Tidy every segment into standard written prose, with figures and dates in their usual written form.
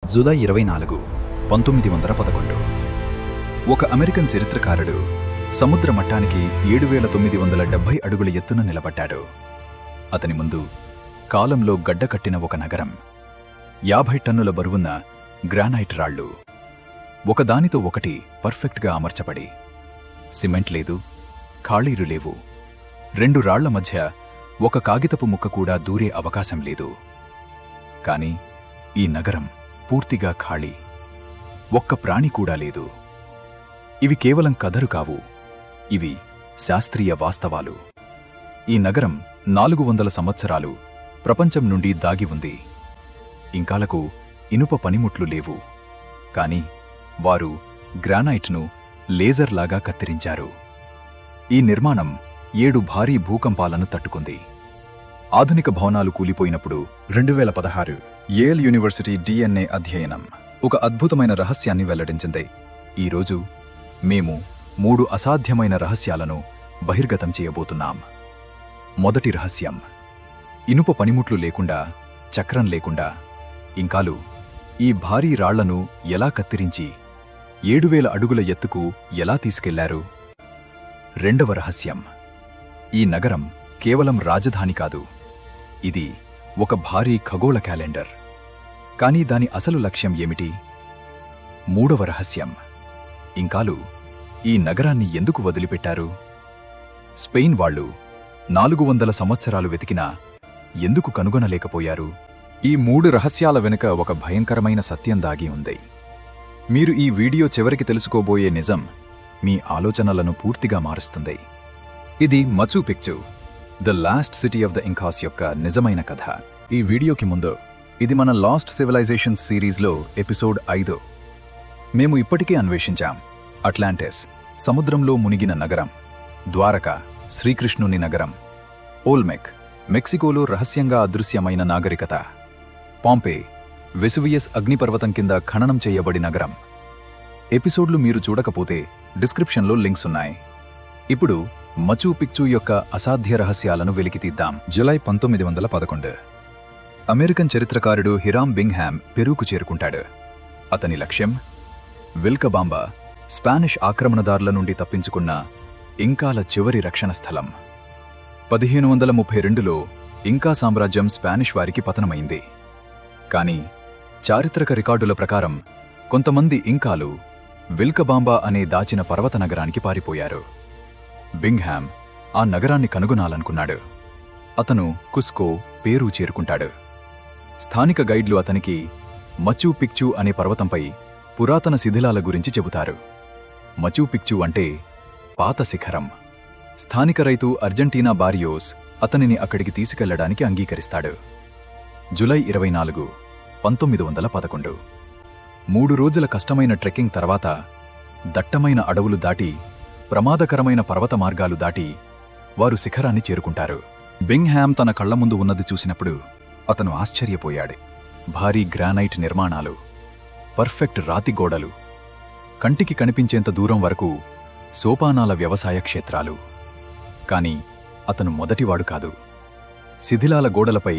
July 24, 1911 ఒక American చరిత్రకారుడు సముద్ర మట్టానికి 7970 అడుగుల ఎత్తున నిలబడ్డాడు. అతని ముందు కాలంలో గడ్డకట్టిన ఒక నగరం, 50 టన్నుల బరువున్న గ్రానైట్ రాళ్లు, ఒకదానితో ఒకటి పర్ఫెక్ట్గా అమర్చబడి. సిమెంట్ లేదు, ఖాళీలు లేవు. 2 రాళ్ల మధ్య ఒక కాగితపు ముక్క కూడా దూరే అవకాశం లేదు. కాని ఈ నగరం పూర్తిగా ఖాళీ, ఒక్క ప్రాణి కూడా లేదు. ఇవి కేవలం కథలు కావు, ఇవి శాస్త్రీయ వాస్తవాలు. ఈ నగరం 400 సంవత్సరాలు ప్రపంచం నుండి దాగి ఉంది. ఇంకాలకు ఇనుప పనిముట్లు లేవు, కాని వారు గ్రానైట్ను లేజర్లాగా కత్తిరించారు. ఈ నిర్మాణం 7 భారీ భూకంపాలను తట్టుకుంది. ఆధునిక భవనాలు కూలిపోయినప్పుడు 2016 యేల్ యూనివర్సిటీ DNA అధ్యయనం ఒక అద్భుతమైన రహస్యాన్ని వెల్లడించింది. ఈరోజు మేము 3 అసాధ్యమైన రహస్యాలను బహిర్గతం చేయబోతున్నాం. మొదటి రహస్యం: ఇనుప పనిముట్లు లేకుండా, చక్రం లేకుండా ఇంకాలు ఈ భారీ రాళ్లను ఎలా కత్తిరించి 7000 అడుగుల ఎత్తుకు ఎలా తీసుకెళ్లారు? రెండవ రహస్యం: ఈ నగరం కేవలం రాజధాని కాదు, ఇది ఒక భారీ ఖగోళ క్యాలెండర్. కానీ దాని అసలు లక్ష్యం ఏమిటి? మూడవ రహస్యం: ఇంకాలు ఈ నగరాన్ని ఎందుకు వదిలిపెట్టారు? స్పెయిన్ వాళ్ళు 400 సంవత్సరాలు వెతికినా ఎందుకు కనుగొనలేకపోయారు? ఈ 3 రహస్యాల వెనుక ఒక భయంకరమైన సత్యం దాగి ఉంది. మీరు ఈ వీడియో చివరికి తెలుసుకోబోయే నిజం మీ ఆలోచనలను పూర్తిగా మారుస్తుంది. ఇది Machu Picchu, the lost city of the Incas యొక్క నిజమైన కథ. ఈ వీడియోకి ముందు ఇది మన లాస్ట్ సివిలైజేషన్స్ సిరీస్లో ఎపిసోడ్ 5. మేము ఇప్పటికే అన్వేషించాం అట్లాంటిస్, సముద్రంలో మునిగిన నగరం; ద్వారకా, శ్రీకృష్ణుని నగరం; ఓల్మెక్, మెక్సికోలో రహస్యంగా అదృశ్యమైన నాగరికత; పాంపే, వెసువియస్ అగ్నిపర్వతం కింద ఖననం చేయబడి నగరం. ఎపిసోడ్లు మీరు చూడకపోతే డిస్క్రిప్షన్లో లింక్స్ ఉన్నాయి. ఇప్పుడు మచూ పిక్చూ యొక్క అసాధ్య రహస్యాలను వెలికితీద్దాం. జూలై 1911 అమెరికన్ చరిత్రకారుడు హిరామ్ బింగ్హామ్ పెరూకు చేరుకుంటాడు. అతని లక్ష్యం విల్కబాంబా, స్పానిష్ ఆక్రమణదారుల నుండి తప్పించుకున్న ఇంకాల చివరి రక్షణ స్థలం. 1532లో ఇంకా సామ్రాజ్యం స్పానిష్ వారికి పతనమైంది. కాని చారిత్రక రికార్డుల ప్రకారం కొంతమంది ఇంకాలు విల్కబాంబా అనే దాచిన పర్వత నగరానికి పారిపోయారు. బింగ్హామ్ ఆ నగరాన్ని కనుగొనాలనుకున్నాడు. అతను కుస్కో, పేరూ చేరుకుంటాడు. స్థానిక గైడ్లు అతనికి మచూ పిక్చూ అనే పర్వతంపై పురాతన శిథిలాల గురించి చెబుతారు. మచూ పిక్చూ అంటే పాత శిఖరం. స్థానిక రైతు అర్జెంటీనా బారియోస్ అతనిని అక్కడికి తీసుకెళ్లడానికి అంగీకరిస్తాడు. జూలై 24, 1911 3 రోజుల కష్టమైన ట్రెక్కింగ్ తర్వాత దట్టమైన అడవులు దాటి, ప్రమాదకరమైన పర్వత మార్గాలు దాటి వారు శిఖరాన్ని చేరుకుంటారు. బింగ్హామ్ తన కళ్ల ముందు ఉన్నది చూసినప్పుడు అతను ఆశ్చర్యపోయాడు. భారీ గ్రానైట్ నిర్మాణాలు, పర్ఫెక్ట్ రాతి గోడలు, కంటికి కనిపించేంత దూరం వరకు సోపానాల వ్యవసాయ క్షేత్రాలు. కాని అతను మొదటివాడు కాదు. శిథిలాల గోడలపై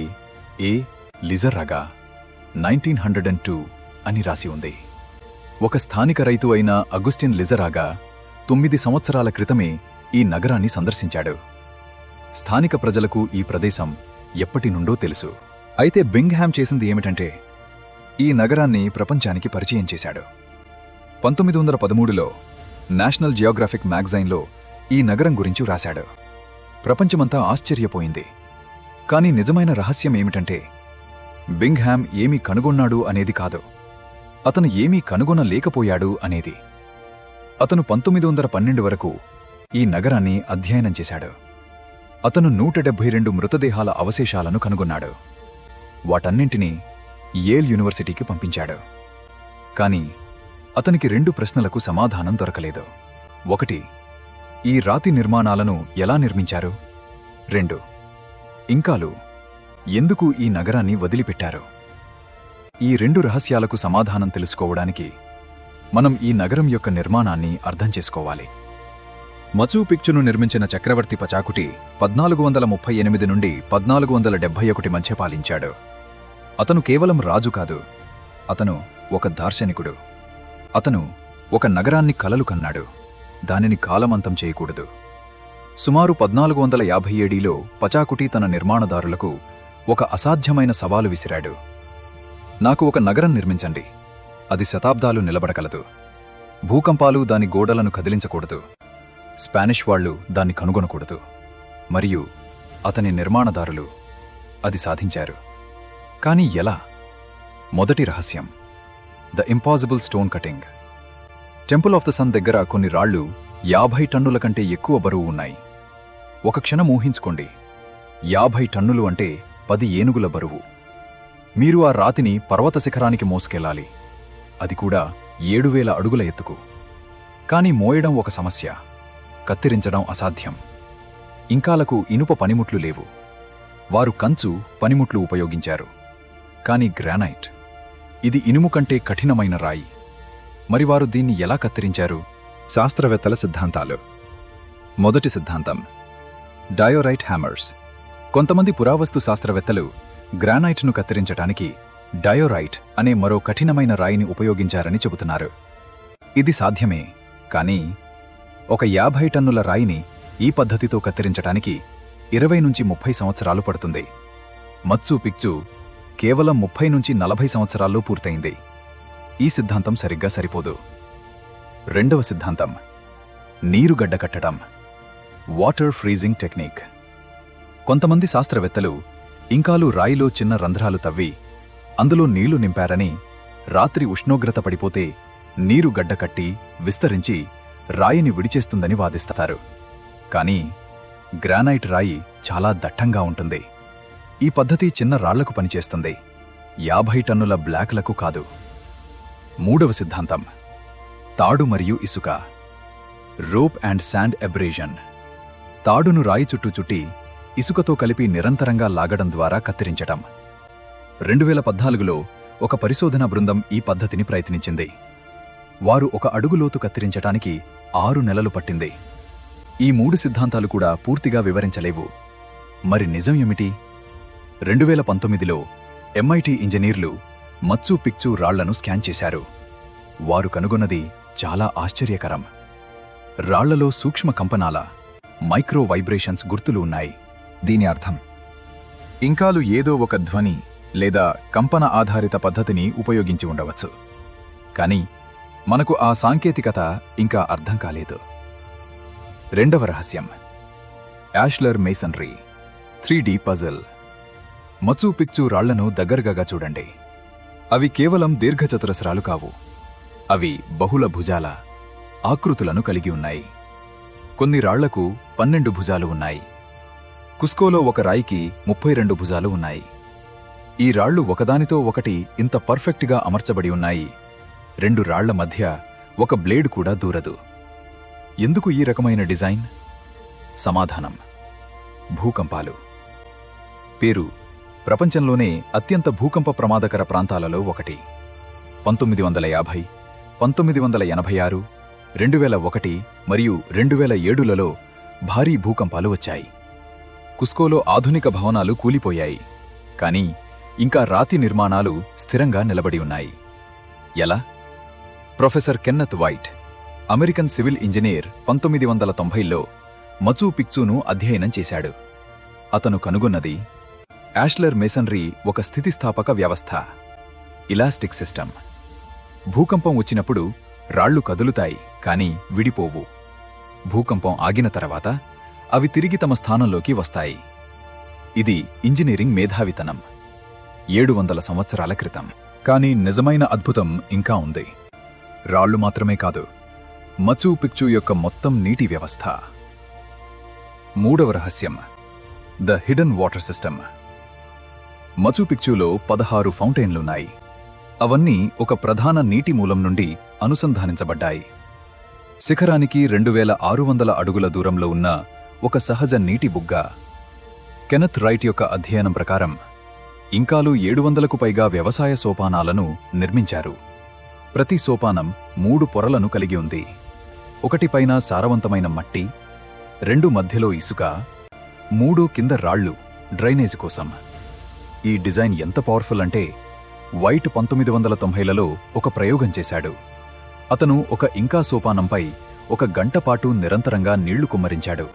ఏ లిజర్రాగా 1902 అని రాసి ఉంది. ఒక స్థానిక రైతు అయిన అగుస్టిన్ లిజరాగా 9 సంవత్సరాల క్రితమే ఈ నగరాన్ని సందర్శించాడు. స్థానిక ప్రజలకు ఈ ప్రదేశం ఎప్పటి నుండో తెలుసు. అయితే బింగ్హామ్ చేసింది ఏమిటంటే ఈ నగరాన్ని ప్రపంచానికి పరిచయం చేశాడు. 1913లో నేషనల్ జియోగ్రాఫిక్ మ్యాగజైన్లో ఈ నగరం గురించి రాశాడు. ప్రపంచమంతా ఆశ్చర్యపోయింది. కాని నిజమైన రహస్యం ఏమిటంటే బింగ్హామ్ ఏమీ కనుగొన్నాడు అనేది కాదు, అతను ఏమీ కనుగొనలేకపోయాడు అనేది. అతను 1912 వరకు ఈ నగరాన్ని అధ్యయనం చేశాడు. అతను 172 మృతదేహాల అవశేషాలను కనుగొన్నాడు. వాటన్నింటినీ యేల్ యూనివర్సిటీకి పంపించాడు. కాని అతనికి 2 ప్రశ్నలకు సమాధానం దొరకలేదు. 1. ఈ రాతి నిర్మాణాలను ఎలా నిర్మించారు? 2. ఇంకాలు ఎందుకు ఈ నగరాన్ని వదిలిపెట్టారు? ఈ 2 రహస్యాలకు సమాధానం తెలుసుకోవడానికి మనం ఈ నగరం యొక్క నిర్మాణాన్ని అర్థం చేసుకోవాలి. మచూ పిక్చూను నిర్మించిన చక్రవర్తి పచాకుటి 1438 నుండి 1471 మధ్య పాలించాడు. అతను కేవలం రాజు కాదు, అతను ఒక దార్శనికుడు. అతను ఒక నగరాన్ని కలలు కన్నాడు. దానిని కాలమంతం చేయకూడదు. సుమారు 1457లో పచాకుటి తన నిర్మాణదారులకు ఒక అసాధ్యమైన సవాలు విసిరాడు. నాకు ఒక నగరం నిర్మించండి. అది శతాబ్దాలు నిలబడగలదు. భూకంపాలు దాని గోడలను కదిలించకూడదు. స్పానిష్ వాళ్లు దాన్ని కనుగొనకూడదు. మరియు అతని నిర్మాణదారులు అది సాధించారు. కానీ ఎలా? మొదటి రహస్యం, the impossible stone cutting. Temple of the sun దగ్గర కొన్ని రాళ్లు 50 టన్నుల కంటే ఎక్కువ బరువు ఉన్నాయి. ఒక క్షణం ఊహించుకోండి. 50 టన్నులు అంటే 10 ఏనుగుల బరువు. మీరు ఆ రాతిని పర్వత శిఖరానికి మోసుకెళ్లాలి. అది కూడా 7000 అడుగుల ఎత్తుకు. కానీ మోయడం ఒక సమస్య, కత్తిరించడం అసాధ్యం. ఇంకాలకు ఇనుప పనిముట్లు లేవు. వారు కంచు పనిముట్లు ఉపయోగించారు. కానీ గ్రానైట్, ఇది ఇనుము కంటే కఠినమైన రాయి. మరి వారు దీన్ని ఎలా కత్తిరించారు? శాస్త్రవేత్తల సిద్ధాంతాలు. మొదటి సిద్ధాంతం, డయోరైట్ హ్యామర్స్. కొంతమంది పురావస్తు శాస్త్రవేత్తలు గ్రానైట్ను కత్తిరించటానికి డయోరైట్ అనే మరో కఠినమైన రాయిని ఉపయోగించారని చెబుతున్నారు. ఇది సాధ్యమే, కానీ ఒక 50 టన్నుల రాయిని ఈ పద్ధతితో కత్తిరించటానికి 20 నుంచి 30 సంవత్సరాలు పడుతుంది. మచ్చు పిక్చు కేవలం 30 నుంచి 40 సంవత్సరాల్లో పూర్తయింది. ఈ సిద్ధాంతం సరిగ్గా సరిపోదు. రెండవ సిద్ధాంతం, నీరు గడ్డ కట్టడం, వాటర్ ఫ్రీజింగ్ టెక్నిక్. కొంతమంది శాస్త్రవేత్తలు ఇంకాలు రాయిలో చిన్న రంధ్రాలు తవ్వి అందులో నీళ్లు నింపారని, రాత్రి ఉష్ణోగ్రత పడిపోతే నీరు గడ్డ కట్టి విస్తరించి రాయిని విడిచేస్తుందని వాదిస్తారు. కానీ గ్రానైట్ రాయి చాలా దట్టంగా ఉంటుంది. ఈ పద్ధతి చిన్న రాళ్లకు పనిచేస్తుంది, 50 టన్నుల బ్లాక్లకు కాదు. మూడవ సిద్ధాంతం, తాడు మరియు ఇసుక, రోప్ అండ్ శాండ్ అబ్రేజన్. తాడును రాయి చుట్టూ చుట్టి ఇసుకతో కలిపి నిరంతరంగా లాగడం ద్వారా కత్తిరించటం. 2014లో ఒక పరిశోధనా బృందం ఈ పద్ధతిని ప్రయత్నించింది. వారు 1 అడుగు లోతు కత్తిరించటానికి 6 నెలలు పట్టింది. ఈ 3 సిద్ధాంతాలు కూడా పూర్తిగా వివరించలేవు. మరి నిజం ఏమిటి? 2019లో MIT ఇంజనీర్లు మచ్చు పిక్చు రాళ్లను స్కాన్ చేశారు. వారు కనుగొన్నది చాలా ఆశ్చర్యకరం. రాళ్లలో సూక్ష్మ కంపనాల, మైక్రో వైబ్రేషన్స్ గుర్తులు ఉన్నాయి. దీని అర్థం, ఇంకాలు ఏదో ఒక ధ్వని లేదా కంపన ఆధారిత పద్ధతిని ఉపయోగించి ఉండవచ్చు. కానీ మనకు ఆ సాంకేతికత ఇంకా అర్థం కాలేదు. రెండవ రహస్యం, యాష్లర్ మేసన్రీ 3D పజిల్. మచ్చు పిక్చు రాళ్లను దగ్గరగా చూడండి. అవి కేవలం దీర్ఘచతురస్రాలు కావు. అవి బహుళ భుజాల ఆకృతులను కలిగి ఉన్నాయి. కొన్ని రాళ్లకు 12 భుజాలు ఉన్నాయి. కుస్కోలో ఒక రాయికి 32 భుజాలు ఉన్నాయి. ఈ రాళ్లు ఒకదానితో ఒకటి ఇంత పర్ఫెక్ట్గా అమర్చబడి ఉన్నాయి. 2 రాళ్ల మధ్య ఒక బ్లేడ్ కూడా దూరదు. ఎందుకు ఈ రకమైన డిజైన్? సమాధానం, భూకంపాలు. పేరు ప్రపంచంలోనే అత్యంత భూకంప ప్రమాదకర ప్రాంతాలలో ఒకటి. 1950, 1986, 2001 మరియు 2007లలో భారీ భూకంపాలు వచ్చాయి. కుస్కోలో ఆధునిక భవనాలు కూలిపోయాయి. కానీ ఇంకా రాతి నిర్మాణాలు స్థిరంగా నిలబడి ఉన్నాయి. ఎలా? Professor Kenneth Wright, American civil engineer, 1990లో మచూ పిక్చూను అధ్యయనం చేశాడు. అతను కనుగొన్నది యాష్లర్ మేసన్రీ ఒక స్థితిస్థాపక వ్యవస్థ, ఇలాస్టిక్ సిస్టమ్. భూకంపం వచ్చినప్పుడు రాళ్లు కదులుతాయి, కానీ విడిపోవు. భూకంపం ఆగిన తర్వాత అవి తిరిగి తమ స్థానంలోకి వస్తాయి. ఇది ఇంజనీరింగ్ మేధావితనం. 700 సంవత్సరాల క్రితం. కానీ నిజమైన అద్భుతం ఇంకా ఉంది. రాళ్లు మాత్రమే కాదు, మచూ పిక్చూ యొక్క మొత్తం నీటి వ్యవస్థ. మూడవ రహస్యం, ద హిడెన్ వాటర్ సిస్టమ్. మచూ పిక్చూలో 16 ఫౌంటైన్లున్నాయి. అవన్నీ ఒక ప్రధాన నీటి మూలం నుండి అనుసంధానించబడ్డాయి. శిఖరానికి 2600 అడుగుల దూరంలో ఉన్న ఒక సహజ నీటి బుగ్గ. కెనెత్ రైట్ యొక్క అధ్యయనం ప్రకారం ఇంకాలు 700కు పైగా వ్యవసాయ సోపానాలను నిర్మించారు. ప్రతి సోపానం 3 పొరలను కలిగి ఉంది. ఒకటి పైన సారవంతమైన మట్టి, 2 మధ్యలో ఇసుక, 3 కింద రాళ్లు డ్రైనేజ్ కోసం. ఈ డిజైన్ ఎంత పవర్ఫుల్ అంటే వైట్ 1990లలో ఒక ప్రయోగం చేశాడు. అతను ఒక ఇంకా సోపానంపై 1 గంట పాటు నిరంతరంగా నీళ్లు కుమ్మరించాడు.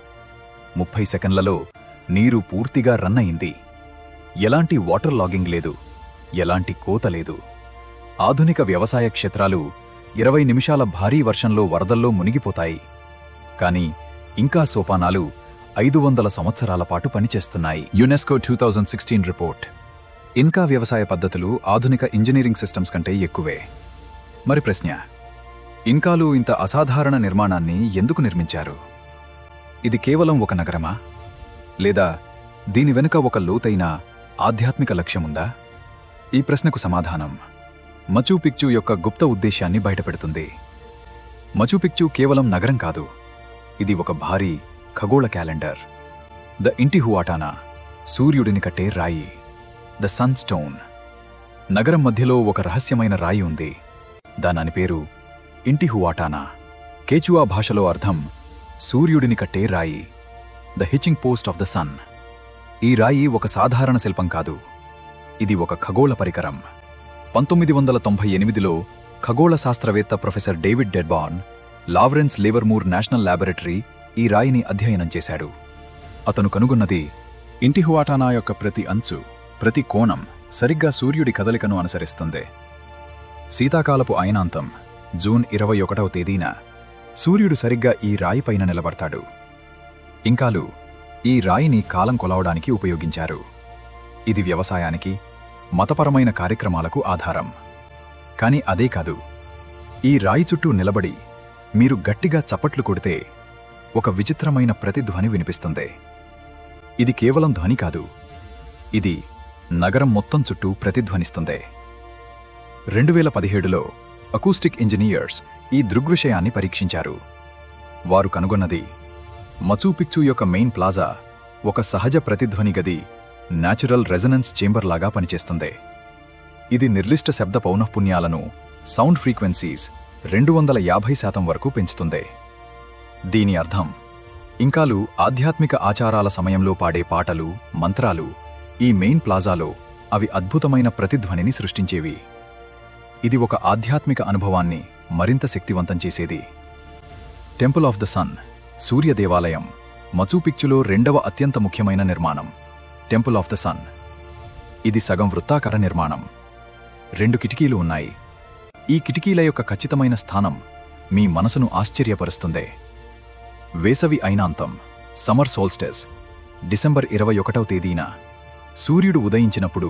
30 సెకన్లలో నీరు పూర్తిగా రన్ అయింది. ఎలాంటి వాటర్ లాగింగ్ లేదు, ఎలాంటి కోత లేదు. ఆధునిక వ్యవసాయ క్షేత్రాలు 20 నిమిషాల భారీ వర్షంలో వరదల్లో మునిగిపోతాయి. కానీ ఇంకా సోపానాలు 500 సంవత్సరాల పాటు పనిచేస్తున్నాయి. UNESCO 2016 report. ఇంకా వ్యవసాయ పద్ధతులు ఆధునిక ఇంజనీరింగ్ సిస్టమ్స్ కంటే ఎక్కువే. మరి ప్రశ్న, ఇంకాలు ఇంత అసాధారణ నిర్మాణాన్ని ఎందుకు నిర్మించారు? ఇది కేవలం ఒక నగరమా? లేదా దీని వెనుక ఒక లోతైన ఆధ్యాత్మిక లక్ష్యముందా? ఈ ప్రశ్నకు సమాధానం మచూ పిక్చూ యొక్క గుప్త ఉద్దేశాన్ని బయటపెడుతుంది. మచూ పిక్చూ కేవలం నగరం కాదు, ఇది ఒక భారీ ఖగోళ క్యాలెండర్. ద ఇంటిహువాటానా, సూర్యుడిని కట్టే రాయి. The sun stone. నగరం మధ్యలో ఒక రహస్యమైన రాయి ఉంది. దాని పేరు ఇంటిహువాటానా. కేచువా భాషలో అర్థం సూర్యుడిని కట్టే రాయి. The hitching post of the sun. ఈ రాయి ఒక సాధారణ శిల్పం కాదు, ఇది ఒక ఖగోళ పరికరం. 1998లో ఖగోళ శాస్త్రవేత్త ప్రొఫెసర్ డేవిడ్ డెడ్బార్న్ లావరెన్స్ లివర్మూర్ నేషనల్ ల్యాబొరేటరీ ఈ రాయిని అధ్యయనం చేశాడు. అతను కనుగొన్నది ఇంటిహువాటానా యొక్క ప్రతి అంచు, ప్రతి కోణం సరిగ్గా సూర్యుడి కదలికను అనుసరిస్తుంది. శీతాకాలపు అయనాంతం జూన్ 21వ తేదీన సూర్యుడు సరిగ్గా ఈ రాయిపైన నిలబడతాడు. ఇంకాలు ఈ రాయిని కాలం కొలవడానికి ఉపయోగించారు. ఇది వ్యవసాయానికి, మతపరమైన కార్యక్రమాలకు ఆధారం. కాని అదే కాదు, ఈ రాయి చుట్టూ నిలబడి మీరు గట్టిగా చప్పట్లు కొడితే ఒక విచిత్రమైన ప్రతిధ్వని వినిపిస్తుంది. ఇది కేవలం ధ్వని కాదు, ఇది నగరం మొత్తం చుట్టూ ప్రతిధ్వనిస్తుంది. 2017లో అకూస్టిక్ ఇంజనీర్స్ ఈ దృగ్విషయాన్ని పరీక్షించారు. వారు కనుగొన్నది మచూ పిక్చూ యొక్క మెయిన్ ప్లాజా ఒక సహజ ప్రతిధ్వని గది, న్యాచురల్ రెజనెన్స్ చేంబర్ లాగా పనిచేస్తుంది. ఇది నిర్దిష్ట శబ్ద పౌనఃపున్యాలను, సౌండ్ ఫ్రీక్వెన్సీస్ 250% వరకు పెంచుతుంది. దీని అర్థం ఇంకాలు ఆధ్యాత్మిక ఆచారాల సమయంలో పాడే పాటలు, మంత్రాలు ఈ మెయిన్ ప్లాజాలో అవి అద్భుతమైన ప్రతిధ్వనిని సృష్టించేవి. ఇది ఒక ఆధ్యాత్మిక అనుభవాన్ని మరింత శక్తివంతం చేసేది. టెంపుల్ ఆఫ్ ద సన్, సూర్య దేవాలయం మచూ పిక్చూలో 2వ అత్యంత ముఖ్యమైన నిర్మాణం. Temple of the sun. ఇది సగం వృత్తాకార నిర్మాణం. 2 కిటికీలు ఉన్నాయి. ఈ కిటికీల యొక్క ఖచ్చితమైన స్థానం మీ మనసును ఆశ్చర్యపరుస్తుంది. వేసవి అయినాంతం, సమ్మర్ సోల్స్టిస్, డిసెంబర్ 21వ తేదీన సూర్యుడు ఉదయించినప్పుడు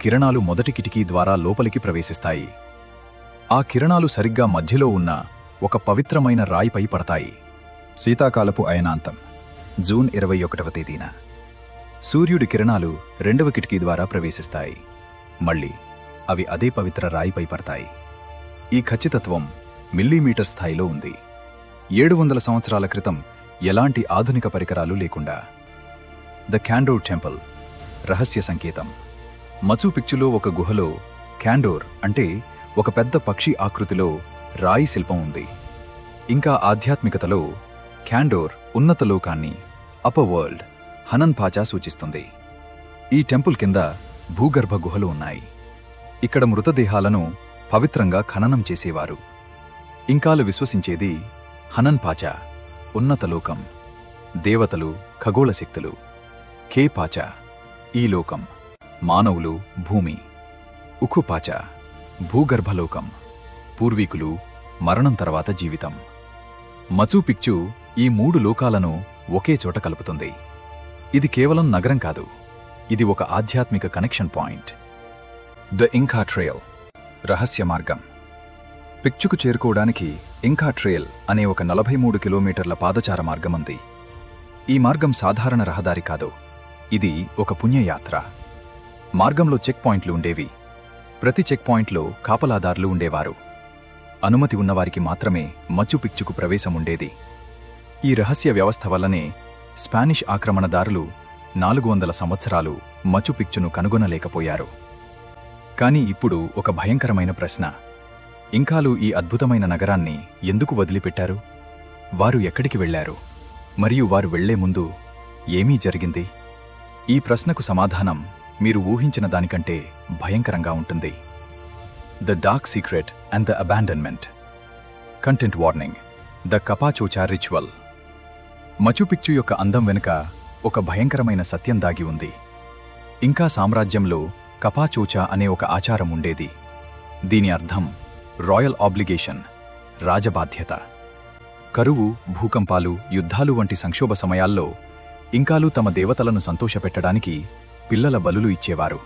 కిరణాలు మొదటి కిటికీ ద్వారా లోపలికి ప్రవేశిస్తాయి. ఆ కిరణాలు సరిగ్గా మధ్యలో ఉన్న ఒక పవిత్రమైన రాయిపై పడతాయి. శీతాకాలపు అయనాంతం, జూన్ 21వ తేదీన సూర్యుడి కిరణాలు 2వ కిటికీ ద్వారా ప్రవేశిస్తాయి. మళ్ళీ అవి అదే పవిత్ర రాయిపై పడతాయి. ఈ ఖచ్చితత్వం మిల్లీమీటర్ స్థాయిలో ఉంది. 700 సంవత్సరాల క్రితం ఎలాంటి ఆధునిక పరికరాలు లేకుండా. ద క్యాండోర్ టెంపుల్, రహస్య సంకేతం. మచూ పిక్చూలో ఒక గుహలో క్యాండోర్ అంటే ఒక పెద్ద పక్షి ఆకృతిలో రాయి శిల్పం ఉంది. ఇంకా ఆధ్యాత్మికతలో క్యాండోర్ ఉన్నత లోకాన్ని, అప్పర్ వరల్డ్, హనన్ పాచా సూచిస్తుంది. ఈ టెంపుల్ కింద భూగర్భ గుహలు ఉన్నాయి. ఇక్కడ మృతదేహాలను పవిత్రంగా ఖననం చేసేవారు. ఇంకాలు విశ్వసించేది హనన్ పాచా, ఉన్నత లోకం, దేవతలు, ఖగోళ శక్తులు. కే పాచా, ఈ లోకం, మానవులు, భూమి. ఉఖు పాచా, భూగర్భలోకం, పూర్వీకులు, మరణం తర్వాత జీవితం. మచూ పిక్చూ ఈ 3 లోకాలను ఒకే చోట కలుపుతుంది. ఇది కేవలం నగరం కాదు, ఇది ఒక ఆధ్యాత్మిక కనెక్షన్ పాయింట్. ద ఇంకా ట్రేల్, రహస్య మార్గం. పిక్చూకు చేరుకోవడానికి ఇంకా ట్రేల్ అనే ఒక 43 కిలోమీటర్ల పాదచార మార్గం ఉంది. ఈ మార్గం సాధారణ రహదారి కాదు, ఇది ఒక పుణ్యయాత్ర. మార్గంలో చెక్ పాయింట్లు ఉండేవి. ప్రతి చెక్ పాయింట్లో కాపలాదారులు ఉండేవారు. అనుమతి ఉన్నవారికి మాత్రమే మచూ పిక్చూకు ప్రవేశం ఉండేది. ఈ రహస్య వ్యవస్థ వల్లనే స్పానిష్ ఆక్రమణదారులు 400 సంవత్సరాలు మచూ పిక్చూను కనుగొనలేకపోయారు. కానీ ఇప్పుడు ఒక భయంకరమైన ప్రశ్న. ఇంకాలు ఈ అద్భుతమైన నగరాన్ని ఎందుకు వదిలిపెట్టారు? వారు ఎక్కడికి వెళ్లారు? మరియు వారు వెళ్లే ముందు ఏమీ జరిగింది? ఈ ప్రశ్నకు సమాధానం మీరు ఊహించిన దానికంటే భయంకరంగా ఉంటుంది. The dark secret and the abandonment. Content warning: the Capacocha ritual. Machu యొక్క అందం వెనుక ఒక భయంకరమైన సత్యం దాగి ఉంది. ఇంకా సామ్రాజ్యంలో కపాచోచా అనే ఒక ఆచారం ఉండేది. దీని అర్థం రాయల్ ఆబ్లిగేషన్, రాజబాధ్యత. కరువు, భూకంపాలు, యుద్ధాలు వంటి సంక్షోభ సమయాల్లో ఇంకాలు తమ దేవతలను సంతోషపెట్టడానికి పిల్లల బలులు ఇచ్చేవారు.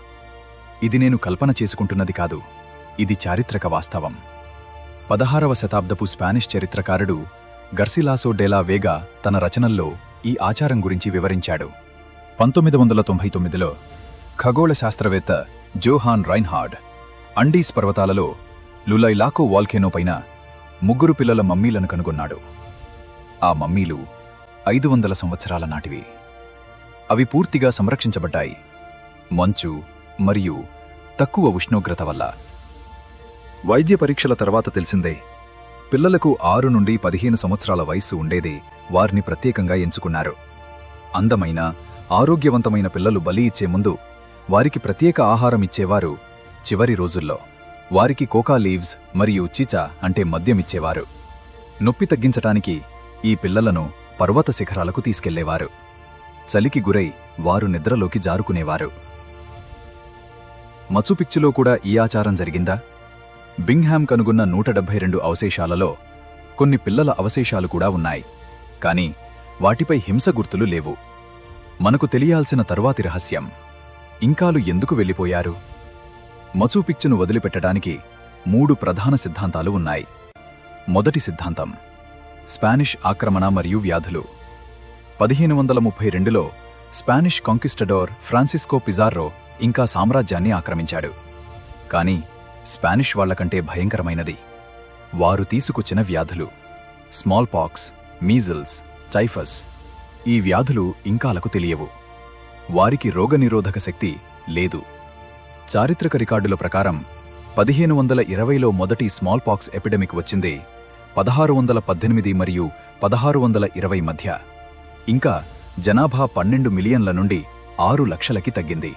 ఇది నేను కల్పన చేసుకుంటున్నది కాదు, ఇది చారిత్రక వాస్తవం. 16వ శతాబ్దపు స్పానిష్ చరిత్రకారుడు గర్సిలాసో డెలా వేగా తన రచనల్లో ఈ ఆచారం గురించి వివరించాడు. 1999లో ఖగోళ శాస్త్రవేత్త జోహాన్ రైన్హార్డ్ అండీస్ పర్వతాలలో లులైలాకో వాల్కెనో పైన 3 పిల్లల మమ్మీలను కనుగొన్నాడు. ఆ మమ్మీలు 500 సంవత్సరాల నాటివి. అవి పూర్తిగా సంరక్షించబడ్డాయి, మంచు మరియు తక్కువ ఉష్ణోగ్రత వల్ల. వైద్య పరీక్షల తర్వాత తెలిసిందే, పిల్లలకు 6 నుండి 15 సంవత్సరాల వయస్సు ఉండేది వారిని ప్రత్యేకంగా ఎంచుకున్నారు. అందమైన, ఆరోగ్యవంతమైన పిల్లలు బలి ఇచ్చే ముందు వారికి ప్రత్యేక ఆహారం ఇచ్చేవారు. చివరి రోజుల్లో వారికి కోకా లీవ్స్ మరియు చిచా అంటే మద్యమిచ్చేవారు. నొప్పి తగ్గించటానికి ఈ పిల్లలను పర్వత శిఖరాలకు తీసుకెళ్లేవారు. చలికి గురై వారు నిద్రలోకి జారుకునేవారు. మచూ కూడా ఈ ఆచారం జరిగిందా? బింగ్హామ్ కనుగొన్న 172 అవశేషాలలో కొన్ని పిల్లల అవశేషాలు కూడా ఉన్నాయి, కానీ వాటిపై హింస గుర్తులు లేవు. మనకు తెలియాల్సిన తర్వాతి రహస్యం: ఇంకాలు ఎందుకు వెళ్ళిపోయారు? మచూ వదిలిపెట్టడానికి 3 ప్రధాన సిద్ధాంతాలు ఉన్నాయి. మొదటి సిద్ధాంతం: స్పానిష్ ఆక్రమణ మరియు వ్యాధులు. 1532లో స్పానిష్ కాంక్విస్టడోర్ ఫ్రాన్సిస్కో పిజార్రో ఇంకా సామ్రాజ్యాన్ని ఆక్రమించాడు. కానీ స్పానిష్ వాళ్లకంటే భయంకరమైనది వారు తీసుకొచ్చిన వ్యాధులు: స్మాల్ పాక్స్, మీజిల్స్, టైఫస్. ఈ వ్యాధులు ఇంకాలకు తెలియవు. వారికి రోగనిరోధక శక్తి లేదు. చారిత్రక రికార్డుల ప్రకారం 1520లో మొదటి స్మాల్ పాక్స్ ఎపిడమిక్ వచ్చింది 1618 మరియు 1620 మధ్య. ఇంకా జనాభా 12 మిలియన్ల నుండి 6 లక్షలకి తగ్గింది.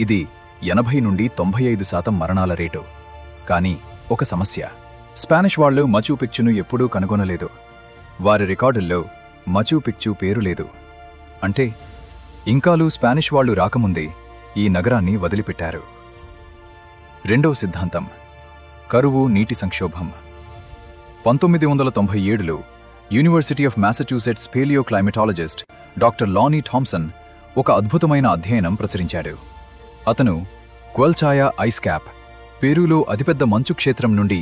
ఇది 80 నుండి 95% మరణాల రేటు. కానీ ఒక సమస్య: స్పానిష్ వాళ్లు మచూ ఎప్పుడూ కనుగొనలేదు. వారి రికార్డుల్లో మచూ పేరు లేదు. అంటే ఇంకాలు స్పానిష్ వాళ్లు రాకముందే ఈ నగరాన్ని వదిలిపెట్టారు. రెండవ సిద్ధాంతం: కరువు, నీటి సంక్షోభం. 1997లో university of Massachusetts palaeoclimatologist doctor Lonnie Thompson ఒక అద్భుతమైన అధ్యయనం ప్రచురించాడు. అతను క్వెల్చాయా ఐస్ క్యాప్, పెరూలో అతిపెద్ద మంచు క్షేత్రం నుండి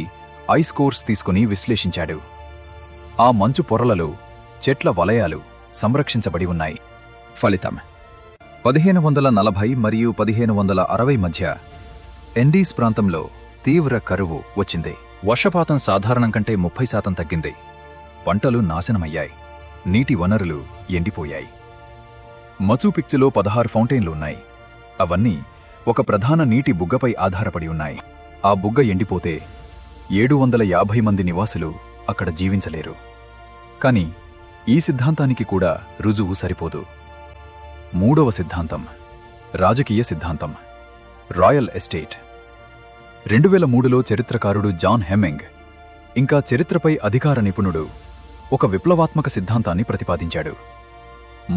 ఐస్ కోర్స్ తీసుకుని విశ్లేషించాడు. ఆ మంచు పొరలలో చెట్ల వలయాలు సంరక్షించబడి ఉన్నాయి. ఫలితం: 1540 మరియు 1560 మధ్య ఎండీస్ ప్రాంతంలో తీవ్ర కరువు వచ్చింది. వర్షపాతం సాధారణం కంటే 30% తగ్గింది. పంటలు నాశనమయ్యాయి. నీటి వనరులు ఎండిపోయాయి. మచూ 16 ఫౌంటైన్లు ఉన్నాయి. అవన్నీ ఒక ప్రధాన నీటి బుగ్గపై ఆధారపడి ఉన్నాయి. ఆ బుగ్గ ఎండిపోతే 750 మంది నివాసులు అక్కడ జీవించలేరు. కానీ ఈ సిద్ధాంతానికి కూడా రుజువు సరిపోదు. మూడవ సిద్ధాంతం: రాజకీయ సిద్ధాంతం, రాయల్ ఎస్టేట్. 2003లో చరిత్రకారుడు జాన్ హెమ్మింగ్ ఇంకా చరిత్రపై అధికార నిపుణుడు ఒక విప్లవాత్మక సిద్ధాంతాన్ని ప్రతిపాదించాడు.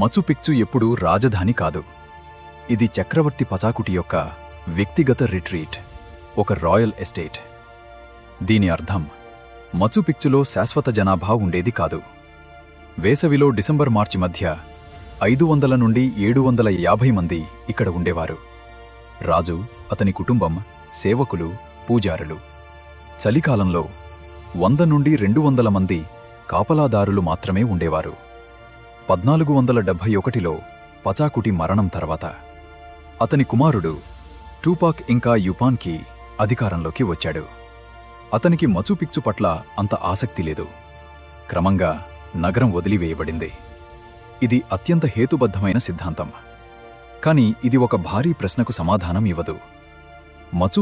మచూ ఎప్పుడూ రాజధాని కాదు. ఇది చక్రవర్తి పచాకుటి యొక్క వ్యక్తిగత రిట్రీట్, ఒక రాయల్ ఎస్టేట్. దీని అర్థం మచూ శాశ్వత జనాభా ఉండేది కాదు. వేసవిలో డిసెంబర్-మార్చి మధ్య 500 నుండి 750 మంది ఇక్కడ ఉండేవారు. రాజు, అతని కుటుంబం, సేవకులు, పూజారులు. చలికాలంలో 100 నుండి 200 మంది కాపలాదారులు మాత్రమే ఉండేవారు. 1471లో పచాకుటి మరణం తర్వాత అతని కుమారుడు టూపాక్ ఇంకా యుపాన్కి అధికారంలోకి వచ్చాడు. అతనికి మచూ పట్ల అంత ఆసక్తి లేదు. క్రమంగా నగరం వదిలివేయబడింది. ఇది అత్యంత హేతుబద్ధమైన సిద్ధాంతం. కానీ ఇది ఒక భారీ ప్రశ్నకు సమాధానం ఇవ్వదు. మచూ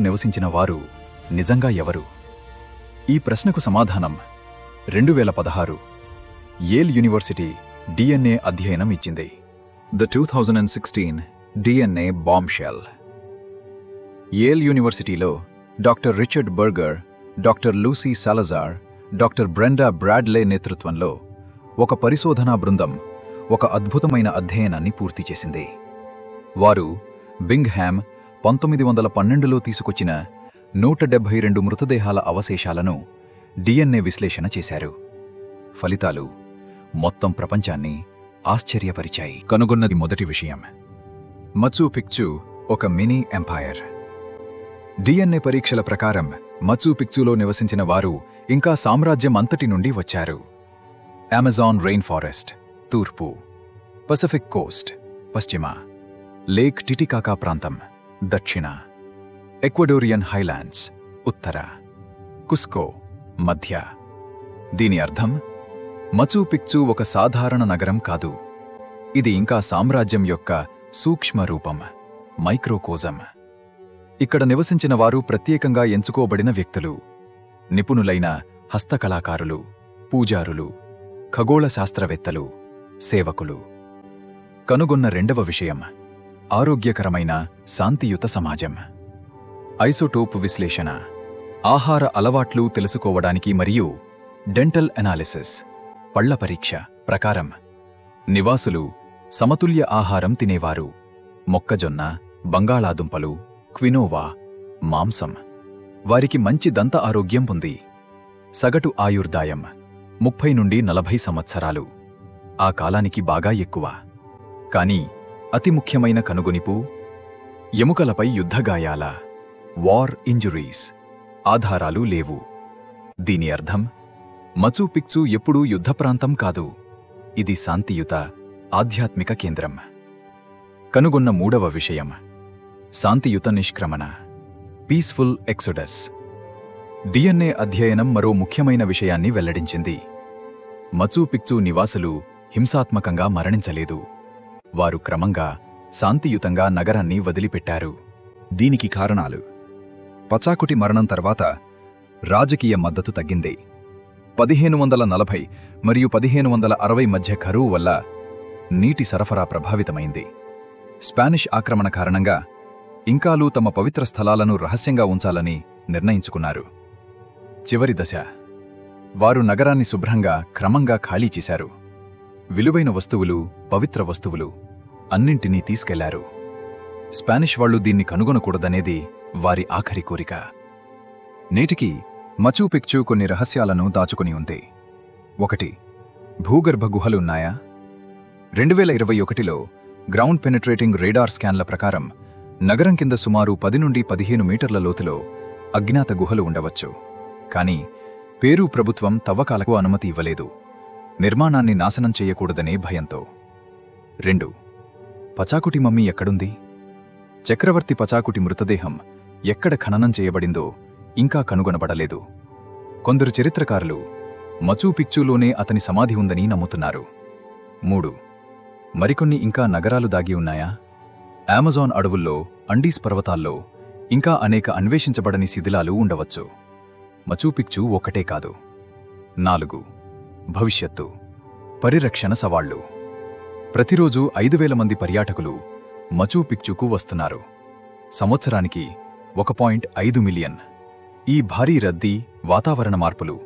నివసించిన వారు నిజంగా ఎవరు? ఈ ప్రశ్నకు సమాధానం 2016 యేల్ యూనివర్సిటీ DNA అధ్యయనం ఇచ్చింది. The 2016 DNA bombshell. Yale యూనివర్సిటీలో doctor Richard Burger, doctor Lucy Salazar, doctor Brenda Bradley నేతృత్వంలో ఒక పరిశోధనా బృందం ఒక అద్భుతమైన అధ్యయనాన్ని పూర్తి చేసింది. వారు బింగ్హామ్ 1912లో తీసుకొచ్చిన 172 మృతదేహాల అవశేషాలను DNA విశ్లేషణ చేశారు. ఫలితాలు మొత్తం ప్రపంచాన్ని ఆశ్చర్యపరిచాయి. కనుగొన్నది మొదటి విషయం: మచూ పిక్చూ ఒక మినీ ఎంపైర్. DNA పరీక్షల ప్రకారం మచూ పిక్చూలో నివసించిన వారు ఇంకా సామ్రాజ్యం అంతటి నుండి వచ్చారు. అమెజాన్ రెయిన్ ఫారెస్ట్ తూర్పు, పసిఫిక్ కోస్ట్ పశ్చిమ, లేక్ టిటికాకా ప్రాంతం దక్షిణ, ఎక్వడోరియన్ హైలాండ్స్ ఉత్తర, కుస్కో మధ్య. దీని అర్థం మచూ పిక్చూ ఒక సాధారణ నగరం కాదు, ఇది ఇంకా సామ్రాజ్యం యొక్క సూక్ష్మ రూపం, మైక్రోకోజం. ఇక్కడ నివసించిన వారు ప్రత్యేకంగా ఎంచుకోబడిన వ్యక్తులు, నిపుణులైన హస్తకళాకారులు, పూజారులు, ఖగోళ శాస్త్రవేత్తలు, సేవకులు. కనుగొన్న రెండవ విషయం: ఆరోగ్యకరమైన శాంతియుత సమాజం. ఐసోటోప్ విశ్లేషణ, ఆహార అలవాట్లు తెలుసుకోవడానికి మరియు డెంటల్ ఎనాలిసిస్ పళ్ల పరీక్ష ప్రకారం నివాసులు సమతుల్య ఆహారం తినేవారు. మొక్కజొన్న, బంగాళాదుంపలు, క్వినోవా, మాంసం. వారికి మంచి దంత ఆరోగ్యం ఉంది. సగటు ఆయుర్దాయం 30 నుండి 40 సంవత్సరాలు, ఆ కాలానికి బాగా ఎక్కువ. కానీ అతి ముఖ్యమైన కనుగొనిపు: ఎముకలపై యుద్ధగాయాల, వార్ ఇంజురీస్. ఆధారాలు లేవు. దీని అర్థం మచూ పిక్చూ ఎప్పుడూ యుద్ధ ప్రాంతం కాదు, ఇది శాంతియుత ఆధ్యాత్మిక కేంద్రం. కనుగొన్న మూడవ విషయం: శాంతియుత నిష్క్రమణ, పీస్ఫుల్ ఎక్సోడస్. DNA అధ్యయనం మరో ముఖ్యమైన విషయాన్ని వెల్లడించింది. మచూ పిక్చూ నివాసులు హింసాత్మకంగా మరణించలేదు. వారు క్రమంగా శాంతియుతంగా నగరాన్ని వదిలిపెట్టారు. దీనికి కారణాలు: పచాకుటి మరణం తర్వాత రాజకీయ మద్దతు తగ్గింది. 1540 మరియు 1560 మధ్య కరువు వల్ల నీటి సరఫరా ప్రభావితమైంది. స్పానిష్ ఆక్రమణ కారణంగా ఇంకాలు తమ పవిత్ర స్థలాలను రహస్యంగా ఉంచాలని నిర్ణయించుకున్నారు. చివరి దశ: వారు నగరాన్ని శుభ్రంగా క్రమంగా ఖాళీ చేశారు. విలువైన వస్తువులు, పవిత్ర వస్తువులు అన్నింటినీ తీసుకెళ్లారు. స్పానిష్ వాళ్లు దీన్ని కనుగొనకూడదనేది వారి ఆఖరి కోరిక. నేటికి మచూ పిక్చూ కొన్ని రహస్యాలను దాచుకుని ఉంది. 1. భూగర్భ గుహలున్నాయా? 2021లో గ్రౌండ్ పెనిట్రేటింగ్ రేడార్ స్కాన్ల ప్రకారం నగరం కింద సుమారు 10 నుండి 15 మీటర్ల లోతులో అజ్ఞాత గుహలు ఉండవచ్చు. కానీ పేరూ ప్రభుత్వం తవ్వకాలకు అనుమతి ఇవ్వలేదు, నిర్మాణాన్ని నాశనం చేయకూడదనే భయంతో. 2. పచాకుటి మమ్మీ ఎక్కడుంది? చక్రవర్తి పచాకుటి మృతదేహం ఎక్కడ ఖననం చేయబడిందో ఇంకా కనుగొనబడలేదు. కొందరు చరిత్రకారులు మచూ పిక్చూలోనే అతని సమాధి ఉందని నమ్ముతున్నారు. 3. మరికొన్ని ఇంకా నగరాలు దాగి ఉన్నాయా? అమెజాన్ అడవుల్లో, అండీస్ పర్వతాల్లో ఇంకా అనేక అన్వేషించబడని శిథిలాలు ఉండవచ్చు. మచూ పిక్చూ ఒక్కటే కాదు. 4. భవిష్యత్తు పరిరక్షణ సవాళ్లు. ప్రతిరోజు 5,000 మంది పర్యాటకులు మచూ పిక్చూకు వస్తున్నారు. సంవత్సరానికి 1.5 మిలియన్. ఈ భారీ రద్దీ, వాతావరణ మార్పులు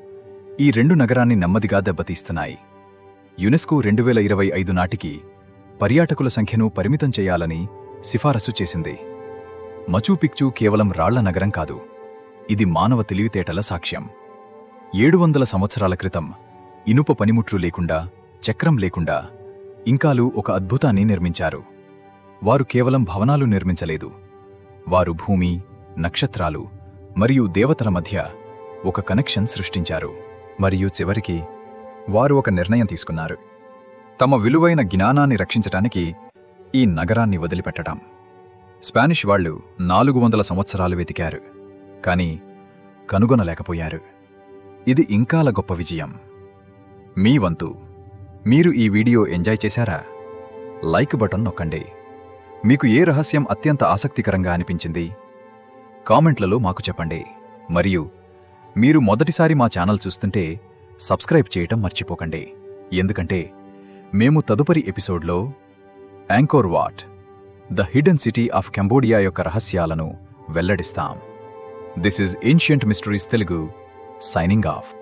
ఈ రెండు నగరాన్ని నెమ్మదిగా దెబ్బతీస్తున్నాయి. యునెస్కో 2025 నాటికి పర్యాటకుల సంఖ్యను పరిమితం చేయాలని సిఫారసు చేసింది. మచూ పిక్చూ కేవలం రాళ్ల నగరం కాదు, ఇది మానవ తెలివితేటల సాక్ష్యం. 700 సంవత్సరాల క్రితం ఇనుప పనిముట్లు లేకుండా, చక్రం లేకుండా ఇంకాలు ఒక అద్భుతాన్ని నిర్మించారు. వారు కేవలం భవనాలు నిర్మించలేదు, వారు భూమి, నక్షత్రాలు మరియు దేవతల మధ్య ఒక కనెక్షన్ సృష్టించారు. మరియు చివరికి వారు ఒక నిర్ణయం తీసుకున్నారు: తమ విలువైన జ్ఞానాన్ని రక్షించటానికి ఈ నగరాన్ని వదిలిపెట్టడం. స్పానిష్ వాళ్లు 400 సంవత్సరాలు వెతికారు, కానీ కనుగొనలేకపోయారు. ఇది ఇంకాల గొప్ప విజయం. మీ వంతు. మీరు ఈ వీడియో ఎంజాయ్ చేశారా? లైక్ బటన్ నొక్కండి. మీకు ఏ రహస్యం అత్యంత ఆసక్తికరంగా అనిపించింది? కామెంట్లలో మాకు చెప్పండి. మరియు మీరు మొదటిసారి మా ఛానల్ చూస్తుంటే సబ్స్క్రైబ్ చేయటం మర్చిపోకండి, ఎందుకంటే మేము తదుపరి ఎపిసోడ్లో Angkor Wat, the hidden city of Cambodia యొక్క రహస్యాలను వెల్లడిస్తాం. This is Ancient Mysteries Telugu, signing off.